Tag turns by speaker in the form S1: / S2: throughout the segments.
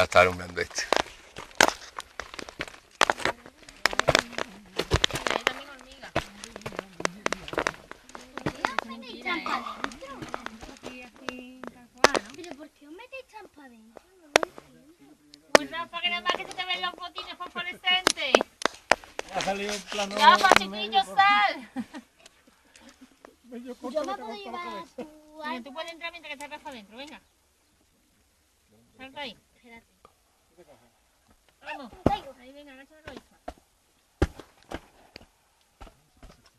S1: Ya está alumbando este.
S2: ¿Pero por qué os metéis trampa adentro?
S3: Pues Rafa, que nada más que se te ven los botines fosforescentes.
S4: Ha salido un plano.
S3: Rafa, chiquillo, sal.
S2: Yo me puedo llevar a tu
S3: Mira, tú puedes entrar mientras que está Rafa adentro, venga. Salta ahí.
S2: Espérate.
S3: Vamos. Ahí, venga, agacha la cabeza.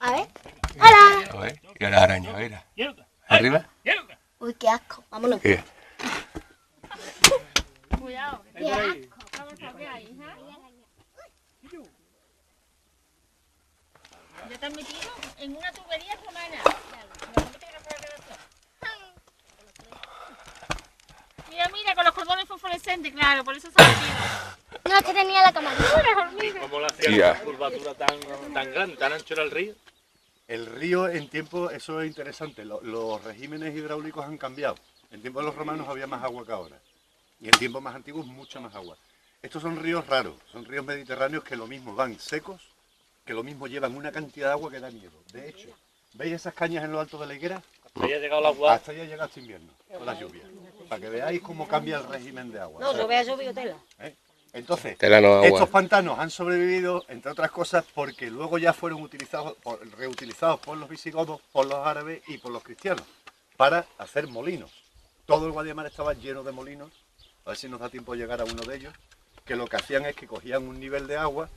S2: A ver. ¡Hola!
S1: A ver, y ahora araña, mira.
S4: Izquierda.
S1: Arriba.
S4: Izquierda.
S2: Uy, qué asco. Vámonos.
S1: Mira.
S3: Cuidado.
S4: Ahí por ahí.
S3: Vamos a ver ahí, hija. Ya te has metido en una tubería romana. Mira, mira, con los cordones fosforescentes, claro, por eso se ha metido.
S2: No, es que tenía la camarita.
S4: ¿Cómo lo hacía
S1: Tía.
S4: una curvatura tan grande, tan ancho era el río?
S5: El río en tiempo, eso es interesante, los regímenes hidráulicos han cambiado. En tiempos de los romanos había más agua que ahora. Y en tiempos más antiguos mucha más agua. Estos son ríos raros, son ríos mediterráneos que lo mismo van secos, que lo mismo llevan una cantidad de agua que da miedo. De hecho, ¿veis esas cañas en lo alto de la higuera?
S4: Ahí ha llegado el agua.
S5: Hasta ya llega este invierno, con las lluvias. Para que veáis cómo cambia el régimen de agua.
S6: No, yo veo llovido tela.
S5: Entonces,
S1: Tela no, agua.
S5: estos pantanos han sobrevivido, entre otras cosas, porque luego ya fueron reutilizados por los visigodos, por los árabes y por los cristianos, para hacer molinos. Todo el Guadiamar estaba lleno de molinos, a ver si nos da tiempo de llegar a uno de ellos, que lo que hacían es que cogían un nivel de agua,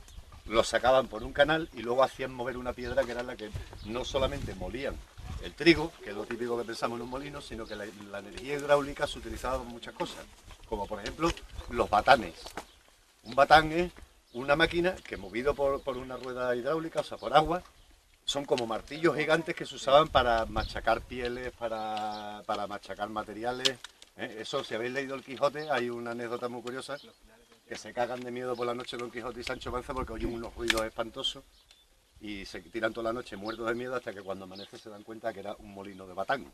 S5: lo sacaban por un canal y luego hacían mover una piedra que era la que no solamente molían el trigo, que es lo típico que pensamos en un molino, sino que la energía hidráulica se utilizaba en muchas cosas, como por ejemplo los batanes. Un batán es una máquina que movido por una rueda hidráulica, o sea, por agua, son como martillos gigantes que se usaban para machacar pieles, para machacar materiales. Eso, si habéis leído El Quijote, hay una anécdota muy curiosa, que se cagan de miedo por la noche Don Quijote y Sancho Panza porque oyen unos ruidos espantosos y se tiran toda la noche muertos de miedo hasta que cuando amanece se dan cuenta que era un molino de batán,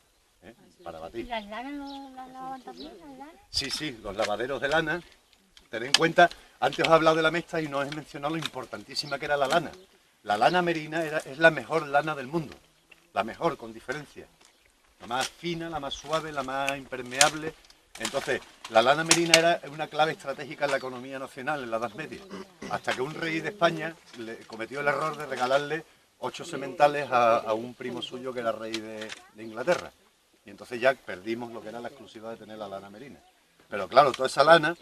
S5: para batir.
S3: ¿Y las lanas no las lavaban también, las lanas?
S5: Sí, sí, los lavaderos de lana. Tened en cuenta, antes os he hablado de la mesta y no os he mencionado lo importantísima que era la lana. La lana merina es la mejor lana del mundo, la mejor con diferencia. La más fina, la más suave, la más impermeable. Entonces, la lana merina era una clave estratégica en la economía nacional en la Edad Media, hasta que un rey de España cometió el error de regalarle 8 sementales a un primo suyo que era rey de Inglaterra. Y entonces ya perdimos lo que era la exclusividad de tener la lana merina. Pero claro, toda esa lana,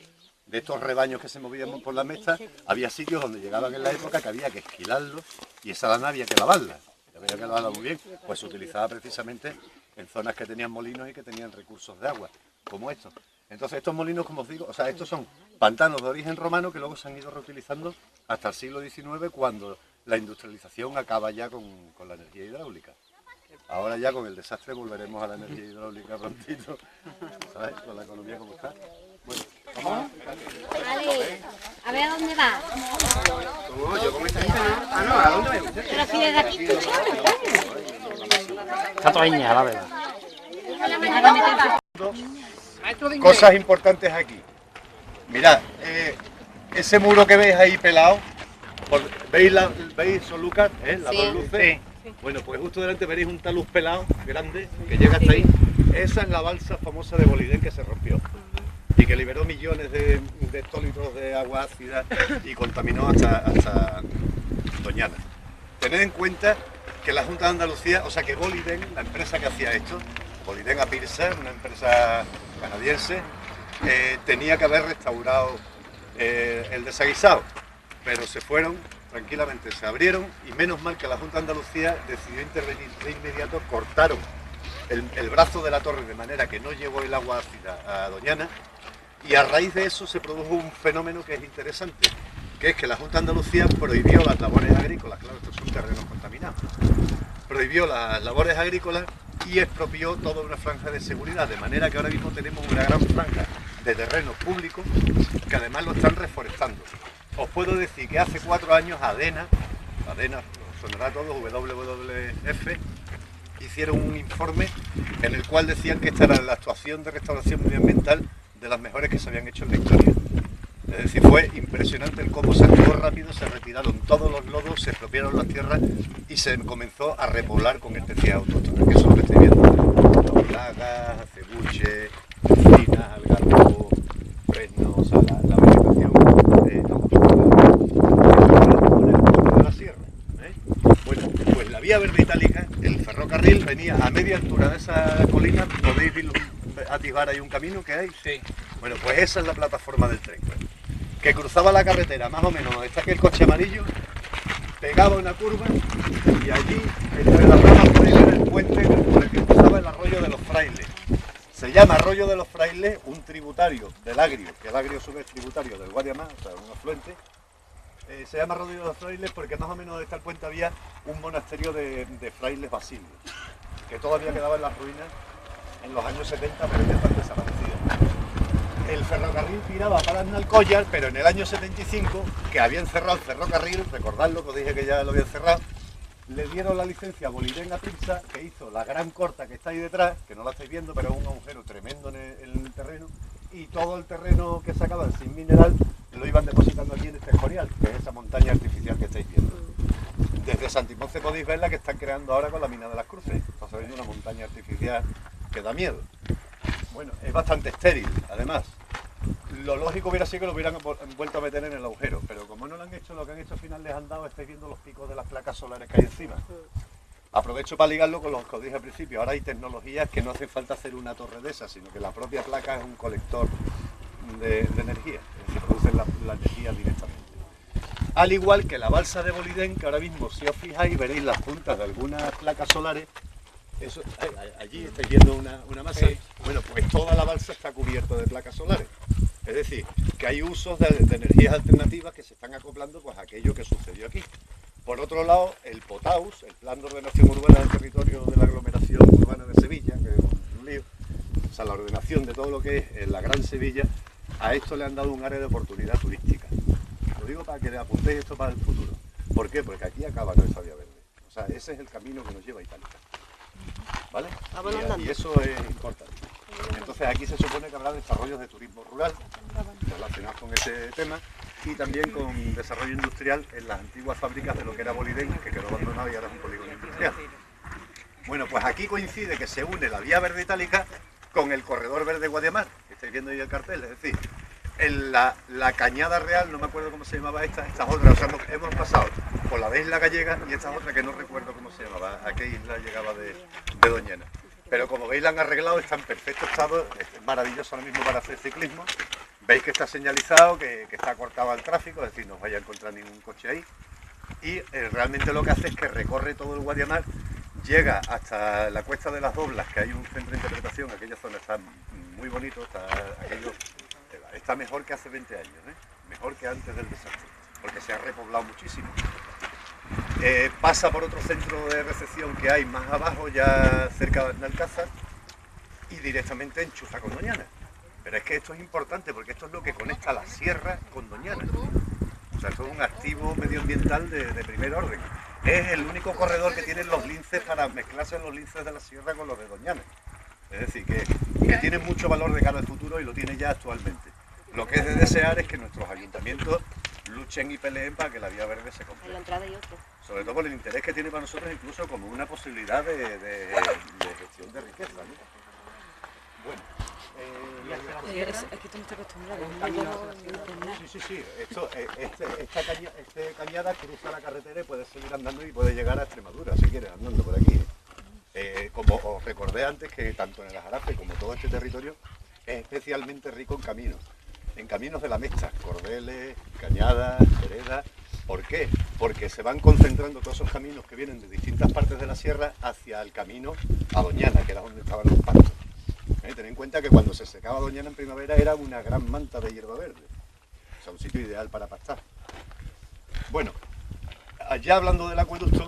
S5: de estos rebaños que se movían por la mesta, había sitios donde llegaban en la época que había que esquilarlos y esa lana había que lavarla. Había que lavarla muy bien, pues se utilizaba precisamente en zonas que tenían molinos y que tenían recursos de agua, como estos. Entonces estos molinos, como os digo, o sea, estos son pantanos de origen romano que luego se han ido reutilizando hasta el siglo XIX, cuando la industrialización acaba ya con la energía hidráulica. Ahora ya con el desastre volveremos a la energía hidráulica prontito, ¿sabes? Con la economía como está. Bueno, vamos.
S2: Vale. A ver a dónde va.
S5: Yo con esta gente no. Ah, no, ¿a dónde voy?
S2: Pero si desde aquí escuchamos.
S4: Está toña, la verdad.
S5: Cosas importantes aquí. Mirad, ese muro que veis ahí pelado, ¿veis Solucar? Las dos luces. Bueno, pues justo delante veréis un talud pelado grande que llega hasta ahí. Esa es la balsa famosa de Bolidén que se rompió y que liberó millones de hectolitros de agua ácida y contaminó hasta Doñana. Tened en cuenta que la Junta de Andalucía, o sea que Bolidén, la empresa que hacía esto, Bolidén Apirsa, una empresa canadiense, tenía que haber restaurado el desaguisado, pero se fueron tranquilamente, se abrieron y menos mal que la Junta de Andalucía decidió intervenir de inmediato, cortaron el brazo de la torre de manera que no llegó el agua ácida a Doñana, y a raíz de eso se produjo un fenómeno que es interesante, que es que la Junta de Andalucía prohibió las labores agrícolas, claro, estos son terrenos contaminados, prohibió las labores agrícolas y expropió toda una franja de seguridad, de manera que ahora mismo tenemos una gran franja de terrenos públicos que además lo están reforestando. Os puedo decir que hace 4 años ADENA, os sonará a todos, WWF, hicieron un informe en el cual decían que esta era la actuación de restauración medioambiental de las mejores que se habían hecho en la historia. Es decir, fue impresionante el cómo se actuó rápido, se retiraron todos los lodos, se expropiaron las tierras y se comenzó a repoblar con especies autóctonas, que eso es lo que estoy viendo. Plagas, acebuche, encinas, algarrobo, fresno, o sea, la vegetación de la sierra. Bueno, pues la vía verde itálica, el ferrocarril venía a media altura de esa colina, podéis atisbar ahí un camino que hay.
S1: Sí.
S5: Bueno, pues esa es la plataforma del tren, que cruzaba la carretera, más o menos donde está aquí el coche amarillo, pegaba una curva y allí, entre las ramas, podéis ver el puente por el que cruzaba el arroyo de los Frailes. Se llama Arroyo de los Frailes, un tributario del Agrio, que el Agrio a su vez es tributario del Guadiamar, o sea, un afluente. Se llama Arroyo de los Frailes porque más o menos donde está el puente había un monasterio de frailes basilios, que todavía quedaba en las ruinas en los años 70, pero ya están desaparecidos. El ferrocarril tiraba para Alcollar, pero en el año 75, que habían cerrado el ferrocarril, recordadlo, que os dije que ya lo habían cerrado, le dieron la licencia a Boliden a Pizza, que hizo la gran corta que está ahí detrás, que no la estáis viendo, pero es un agujero tremendo en el terreno, y todo el terreno que sacaban sin mineral lo iban depositando aquí en este Escorial, que es esa montaña artificial que estáis viendo. Desde Santimonce podéis ver la que están creando ahora con la mina de las Cruces. Está saliendo una montaña artificial que da miedo. Bueno, es bastante estéril, además. Lo lógico hubiera sido que lo hubieran vuelto a meter en el agujero, pero como no lo han hecho, lo que han hecho al final les han dado, estáis viendo los picos de las placas solares que hay encima. Aprovecho para ligarlo con lo que os dije al principio. Ahora hay tecnologías que no hace falta hacer una torre de esas, sino que la propia placa es un colector de energía, es decir, producen la energía directamente. Al igual que la balsa de Boliden, que ahora mismo, si os fijáis, veréis las puntas de algunas placas solares. Eso, allí estáis viendo una masa. Sí. Bueno, pues toda la balsa está cubierta de placas solares. Es decir, que hay usos de energías alternativas que se están acoplando pues, a aquello que sucedió aquí. Por otro lado, el POTAUS, el Plan de Ordenación Urbana del Territorio de la Aglomeración Urbana de Sevilla, que es un lío, o sea, la ordenación de todo lo que es la Gran Sevilla, a esto le han dado un área de oportunidad turística. Lo digo para que le apuntéis esto para el futuro. ¿Por qué? Porque aquí acaba nuestra vía verde. O sea, ese es el camino que nos lleva a Italia. ¿Vale? Y eso es importante. Entonces aquí se supone que habrá desarrollos de turismo rural relacionados con ese tema y también con desarrollo industrial en las antiguas fábricas de lo que era Boliden, que quedó abandonado y ahora es un polígono industrial. Bueno, pues aquí coincide que se une la vía verde itálica con el corredor verde Guadiamar, que estáis viendo ahí el cartel, es decir, en la Cañada Real, no me acuerdo cómo se llamaba estas otras, o sea, hemos pasado por la de Isla Gallega y esta otra que no recuerdo cómo se llamaba, a qué isla llegaba de Doñana. Pero como veis la han arreglado, está en perfecto estado, es maravilloso ahora mismo para hacer ciclismo. Veis que está señalizado, que está cortado al tráfico, es decir, no os vaya a encontrar ningún coche ahí. Y realmente lo que hace es que recorre todo el Guadiamar, llega hasta la Cuesta de las Doblas, que hay un centro de interpretación, aquella zona está muy bonito, está mejor que hace 20 años, mejor que antes del desastre, porque se ha repoblado muchísimo. Pasa por otro centro de recepción que hay más abajo, ya cerca de Alcázar, y directamente enchufa con Doñana. Pero es que esto es importante porque esto es lo que conecta la sierra con Doñana. O sea, esto es un activo medioambiental de primer orden. Es el único corredor que tienen los linces para mezclarse los linces de la sierra con los de Doñana. Es decir, que tiene mucho valor de cara al futuro y lo tiene ya actualmente. Lo que es de desear es que nuestros ayuntamientos luchen y peleen para que la vía verde se complete.
S2: La entrada y otro.
S5: Sobre todo por el interés que tiene para nosotros, incluso como una posibilidad de gestión de riqueza, ¿no? Bueno.
S2: Es que tú no estás acostumbrado.
S5: Sí. Esta cañada cruza la carretera y puede seguir andando y puede llegar a Extremadura, si quieres, andando por aquí. Como os recordé antes, que tanto en el Ajarafe como todo este territorio es especialmente rico en caminos de la Mecha, cordeles, cañadas, veredas. ¿Por qué? Porque se van concentrando todos esos caminos que vienen de distintas partes de la sierra hacia el camino a Doñana, que era donde estaban los pastos. Ten en cuenta que cuando se secaba Doñana en primavera era una gran manta de hierba verde, o sea, un sitio ideal para pastar. Bueno, allá hablando del acueducto,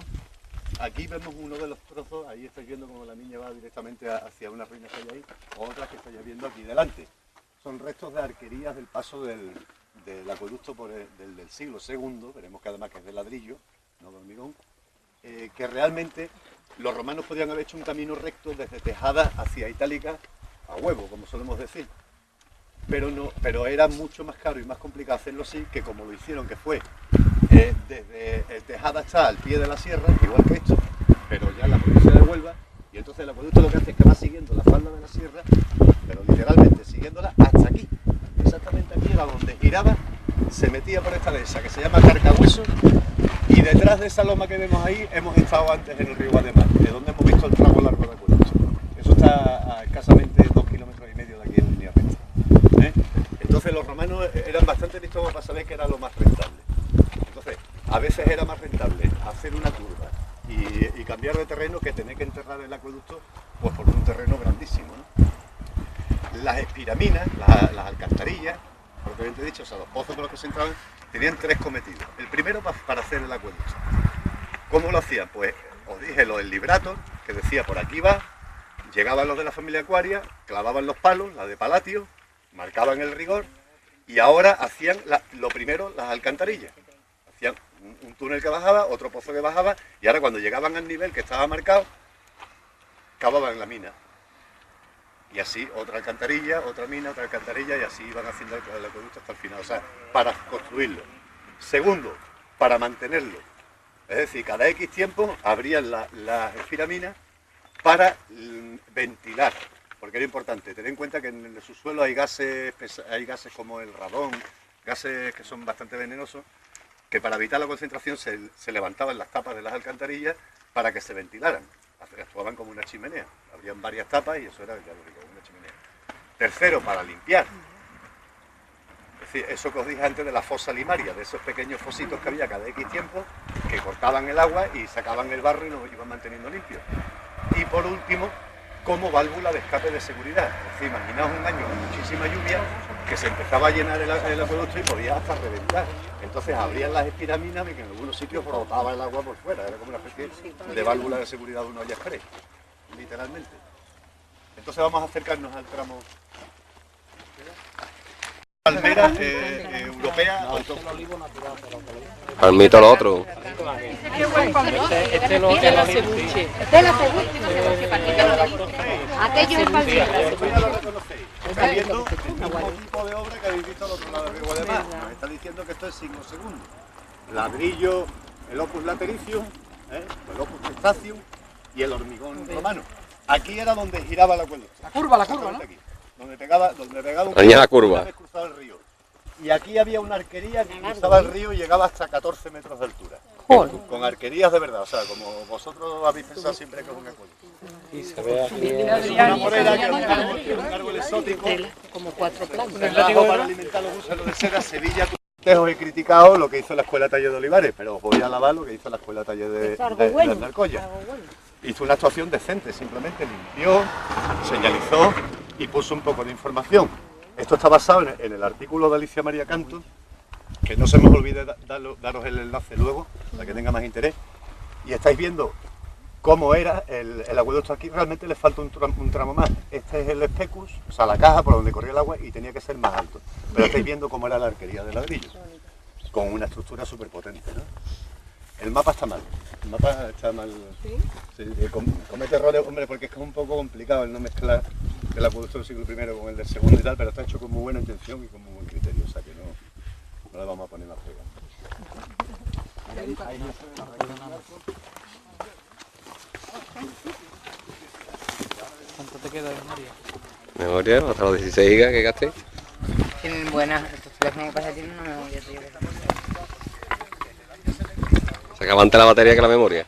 S5: aquí vemos uno de los trozos, ahí estáis viendo como la niña va directamente hacia unas ruinas que hay ahí, otras que estáis viendo aquí delante. Son restos de arquerías del paso del acueducto del siglo II, veremos que además que es de ladrillo, no de hormigón, que realmente los romanos podían haber hecho un camino recto desde Tejada hacia Itálica a huevo, como solemos decir. pero era mucho más caro y más complicado hacerlo así que como lo hicieron, que fue desde el Tejada hasta al pie de la sierra, igual que esto, pero ya la provincia de Huelva, y entonces el acueducto lo que hace es que va siguiendo la falda de la sierra, pero literalmente siguiéndola hasta aquí, exactamente aquí era donde giraba, se metía por esta dehesa que se llama Carcahueso, y detrás de esa loma que vemos ahí hemos estado antes en el río Guademar, de donde hemos visto el tramo largo de acueducto. Eso está a escasamente 2,5 kilómetros de aquí en línea recta. Entonces los romanos eran bastante listos para saber que era lo más rentable. Entonces, a veces era más rentable hacer una curva y cambiar de terreno que tener que enterrar el acueducto pues por un terreno grandísimo, ¿no? Las espiraminas, las alcantarillas, propiamente dicho, o sea, los pozos por los que se entraban, tenían 3 cometidos. El primero para hacer el acueducto. ¿Cómo lo hacían? Pues os dije lo del librato, que decía por aquí va, llegaban los de la familia Acuaria, clavaban los palos, la de Palatio, marcaban el rigor y ahora hacían lo primero las alcantarillas. Hacían un túnel que bajaba, otro pozo que bajaba y ahora cuando llegaban al nivel que estaba marcado, cavaban la mina. Y así otra alcantarilla, otra mina, otra alcantarilla y así iban haciendo el acueducto hasta el final. O sea, para construirlo. Segundo, para mantenerlo. Es decir, cada X tiempo abrían las espiraminas para ventilar. Porque era importante, tener en cuenta que en el subsuelo hay gases como el radón, gases que son bastante venenosos, que para evitar la concentración se levantaban las tapas de las alcantarillas para que se ventilaran. Actuaban como una chimenea, habrían varias tapas y eso era, ya lo digo, una chimenea. Tercero, para limpiar. Es decir, eso que os dije antes de la fosa limaria, de esos pequeños fositos que había cada X tiempo, que cortaban el agua y sacaban el barro y lo iban manteniendo limpio. Y por último, como válvula de escape de seguridad. Es decir, imaginaos un año con muchísima lluvia que se empezaba a llenar el acueducto y podía hasta reventar. Entonces abrían las espiraminas y que en algunos sitios brotaba el agua por fuera. Era como una especie de válvula de seguridad de una olla express, literalmente. Entonces vamos a acercarnos al tramo. Palmera europea.
S1: Palmito lo otro.
S2: Este es lo cebuche.
S6: Este es la cebuche. Aquello es palmera.
S5: Estáis viendo el mismo tipo de obra que habéis visto al otro lado del río Guademar. Nos está diciendo que esto es siglo segundo. Ladrillo, el opus latericium, el opus testacium y el hormigón romano. Aquí era donde giraba el acueducto.
S2: La curva, ¿no?
S5: Aquí, donde pegaba un
S1: Ahí la curva.
S5: una vez cruzado el río. Y aquí había una arquería que cruzaba el río y llegaba hasta 14 metros de altura. Con arquerías de verdad, o sea, como vosotros habéis pensado siempre que es un acueducto.
S4: Y se ve aquí.
S5: Una morera que es un árbol exótico.
S6: Como 4 plantas.
S5: Un lago para alimentar los gusanos de seda, Sevilla. Os he criticado lo que hizo la Escuela Taller de Olivares, pero os voy a alabar lo que hizo la Escuela Taller de Narcoya. Hizo una actuación decente, simplemente limpió, señalizó y puso un poco de información. Esto está basado en el artículo de Alicia María Canto, que no se me olvide daros el enlace luego, para que tenga más interés. Y estáis viendo cómo era el acueducto aquí. Realmente le falta un tramo más. Este es el especus, o sea, la caja por donde corría el agua y tenía que ser más alto. Pero estáis viendo cómo era la arquería de ladrillo, con una estructura súper potente, ¿no? El mapa está mal. El mapa está mal. Sí, comete errores, hombre, porque es que es un poco complicado el no mezclar el acueducto del siglo I con el del segundo y tal, pero está hecho con muy buena intención y con muy buen criterio, o sea que no le vamos a poner más pega.
S2: ¿Cuánto te queda de memoria?
S1: Memoria, hasta los 16 gigas que gasté.
S6: Tienen buenas, estos teléfonos que pasa tienen una memoria.
S1: Se acaba antes la batería que la memoria.